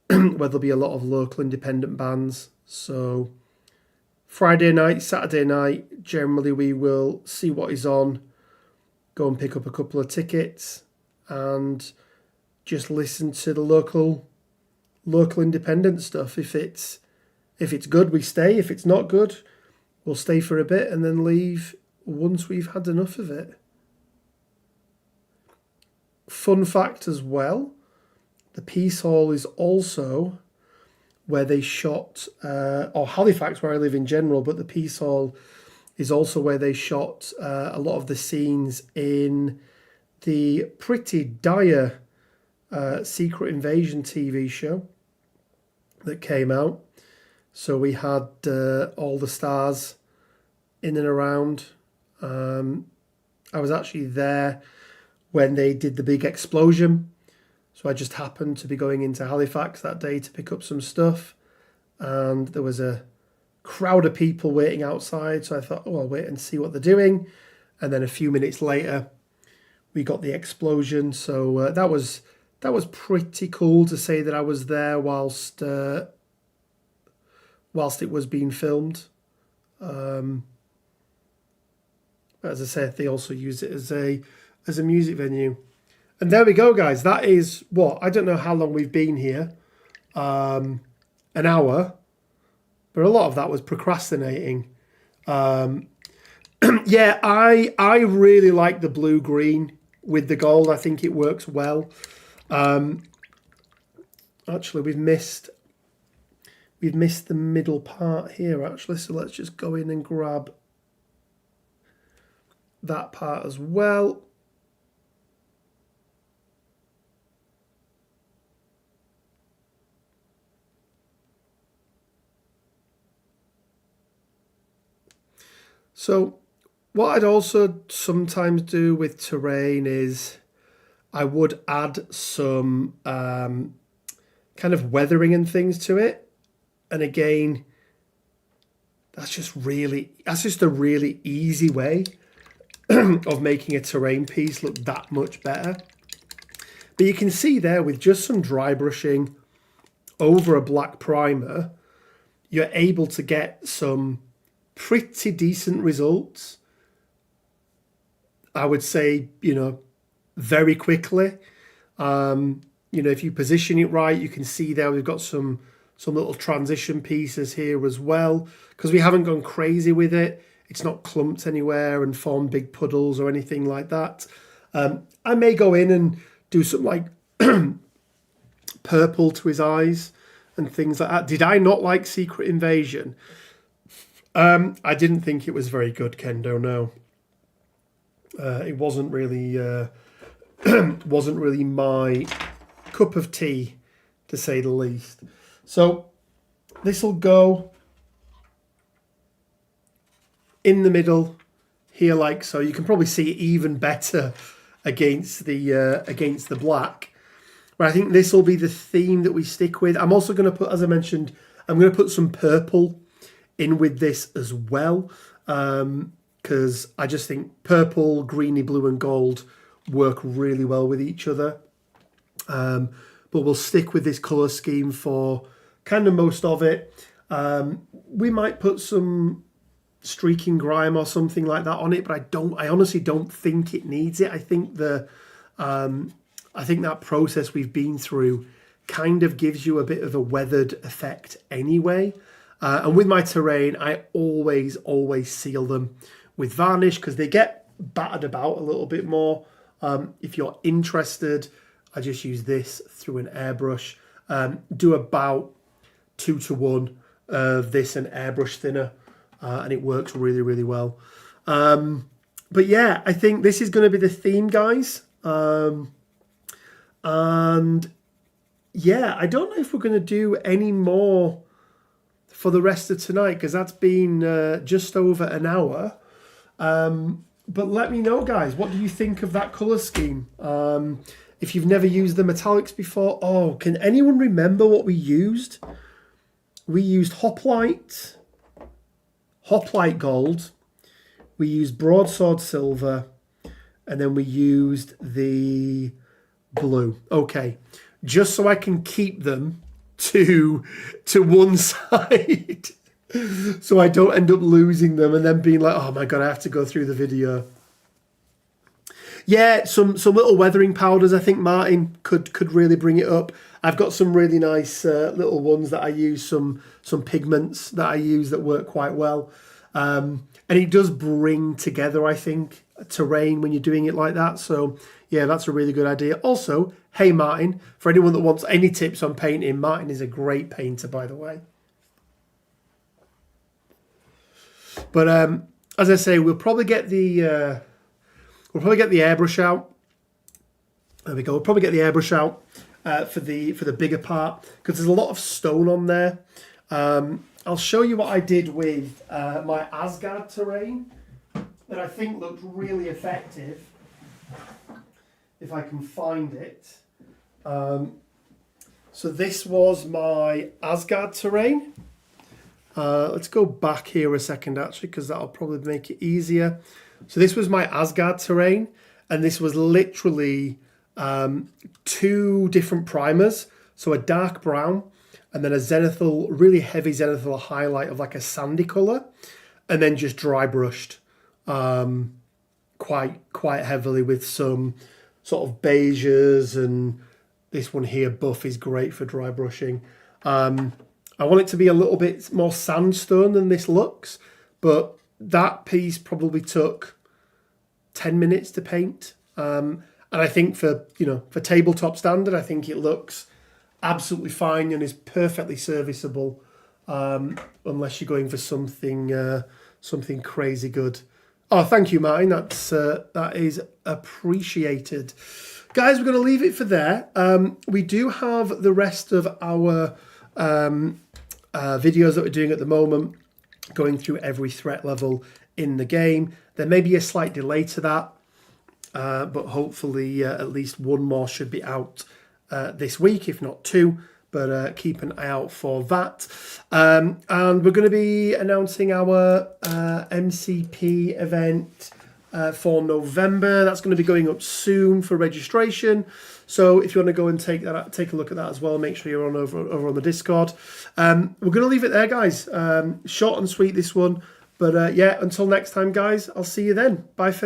where there'll be a lot of local independent bands. So Friday night, Saturday night, generally we will see what is on, go and pick up a couple of tickets and just listen to the local independent stuff. If it's good, we stay. If it's not good, we'll stay for a bit and then leave once we've had enough of it. Fun fact as well, the Peace Hall is also where they shot, or Halifax where I live in general, but the Peace Hall is also where they shot a lot of the scenes in the pretty dire Secret Invasion TV show that came out. So we had all the stars in and around. I was actually there when they did the big explosion. So I just happened to be going into Halifax that day to pick up some stuff. And there was a crowd of people waiting outside. So I thought, oh, I'll wait and see what they're doing. And then a few minutes later, we got the explosion. So that was pretty cool to say that I was there whilst it was being filmed. As I said, they also use it as a music venue. And there we go, guys. That is what? I don't know how long we've been here. An hour. But a lot of that was procrastinating. Yeah, I really like the blue-green with the gold. I think it works well. Actually, we've missed the middle part here, actually. So let's just go in and grab that part as well. So what I'd also sometimes do with terrain is I would add some kind of weathering and things to it. And again, that's just a really easy way of making a terrain piece look that much better. But you can see there with just some dry brushing over a black primer, you're able to get some pretty decent results. I would say, very quickly. If you position it right, you can see there we've got some little transition pieces here as well, because we haven't gone crazy with it. It's not clumped anywhere and formed big puddles or anything like that. I may go in and do some like purple to his eyes and things like that. Did I not like Secret Invasion? I didn't think it was very good, Kendo, no. It wasn't really my cup of tea, to say the least. So this will go in the middle here, like so. You can probably see it even better against the black. But I think this will be the theme that we stick with. I'm also going to put, as I mentioned, I'm going to put some purple in with this as well, because I just think purple, greeny, blue and gold work really well with each other. But we'll stick with this colour scheme for kind of most of it. We might put some streaking grime or something like that on it, but I honestly don't think it needs it. I think that process we've been through kind of gives you a bit of a weathered effect anyway. And with my terrain, I always seal them with varnish because they get battered about a little bit more. If you're interested, I just use this through an airbrush. Do about 2 to 1 of this and airbrush thinner, and it works really well. But yeah, I think this is going to be the theme, guys. And yeah, I don't know if we're going to do any more for the rest of tonight because that's been just over an hour. But let me know, guys, what do you think of that colour scheme? If you've never used the metallics before, can anyone remember what we used? We used Hoplite Gold, we used Broadsword Silver, and then we used the blue. Okay, just so I can keep them to one side so I don't end up losing them and then being like, oh my god, I have to go through the video. Yeah, some little weathering powders. I think Martin could really bring it up. I've got some really nice little ones that I use, some pigments that I use that work quite well. And it does bring together, I think, terrain when you're doing it like that. So yeah, that's a really good idea. Also, hey Martin, for anyone that wants any tips on painting, Martin is a great painter, by the way. But as I say, we'll probably get the airbrush out. There we go. We'll probably get the airbrush out for the bigger part because there's a lot of stone on there. I'll show you what I did with my Asgard terrain that I think looked really effective. If I can find it. So this was my Asgard terrain. Let's go back here a second actually because that'll probably make it easier. So this was my Asgard terrain, and this was literally 2 different primers. So a dark brown and then a zenithal, really heavy zenithal highlight of like a sandy colour, and then just dry brushed quite heavily with some sort of beiges, and this one here, buff, is great for dry brushing. I want it to be a little bit more sandstone than this looks, but that piece probably took 10 minutes to paint. And I think for tabletop standard, I think it looks absolutely fine and is perfectly serviceable, unless you're going for something crazy good. Oh, thank you, Martin. That is appreciated. Guys, we're going to leave it for there. We do have the rest of our videos that we're doing at the moment, going through every threat level in the game. There may be a slight delay to that, but hopefully at least one more should be out this week, if not 2. But keep an eye out for that. And we're going to be announcing our MCP event for November. That's going to be going up soon for registration. So if you want to go and take a look at that as well, make sure you're over on the Discord. We're going to leave it there, guys. Short and sweet, this one. But yeah, until next time, guys, I'll see you then. Bye for now.